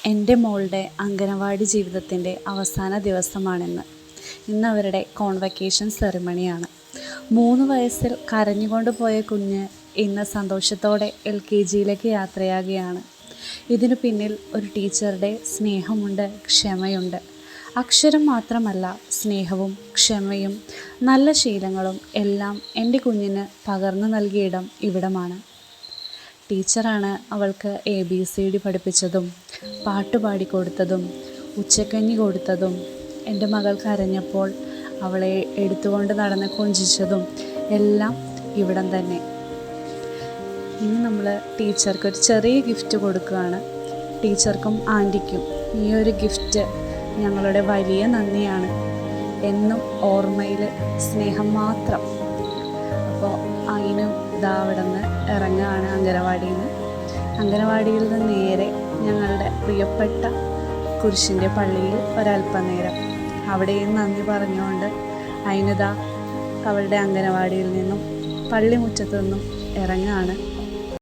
എൻ്റെ മോളുടെ അംഗനവാടി ജീവിതത്തിൻ്റെ അവസാന ദിവസമാണിന്ന്. ഇന്ന് അവരുടെ കോൺവക്കേഷൻ സെറിമണിയാണ്. 3 വയസ്സിൽ കരഞ്ഞുകൊണ്ട് പോയ കുഞ്ഞ് ഇന്ന് സന്തോഷത്തോടെ LKGയിലേക്ക് യാത്രയാകുകയാണ്. ഇതിനു പിന്നിൽ ഒരു ടീച്ചറുടെ സ്നേഹമുണ്ട്, ക്ഷമയുണ്ട്. അക്ഷരം മാത്രമല്ല, സ്നേഹവും ക്ഷമയും നല്ല ശീലങ്ങളും എല്ലാം എൻ്റെ കുഞ്ഞിന് പകർന്നു നൽകിയ ഇടം ഇവിടമാണ്. ടീച്ചറാണ് അവൾക്ക് ABCD പഠിപ്പിച്ചതും പാട്ട് കൊടുത്തതും ഉച്ചക്കഞ്ഞി കൊടുത്തതും എൻ്റെ മകൾ കരഞ്ഞപ്പോൾ അവളെ എടുത്തുകൊണ്ട് നടന്ന് കൊഞ്ചിച്ചതും എല്ലാം ഇവിടം തന്നെ. ഇനി നമ്മൾ ടീച്ചർക്കൊരു ചെറിയ ഗിഫ്റ്റ് കൊടുക്കുകയാണ്. ടീച്ചർക്കും ആൻറ്റിക്കും ഈ ഒരു ഗിഫ്റ്റ് ഞങ്ങളുടെ വലിയ നന്ദിയാണ്. എന്നും ഓർമ്മയിൽ സ്നേഹം മാത്രം. അപ്പോൾ അതിന് അവിടെ നിന്ന് ഇറങ്ങുകയാണ് അംഗനവാടിയിൽ നിന്ന് നേരെ ഞങ്ങളുടെ പ്രിയപ്പെട്ട കുരിശിൻ്റെ പള്ളിയിൽ ഒരല്പനേരം അവിടെയും നന്ദി പറഞ്ഞുകൊണ്ട് അതിനിതാ അവളുടെ അംഗനവാടിയിൽ നിന്നും പള്ളിമുറ്റത്തു നിന്നും ഇറങ്ങുകയാണ്.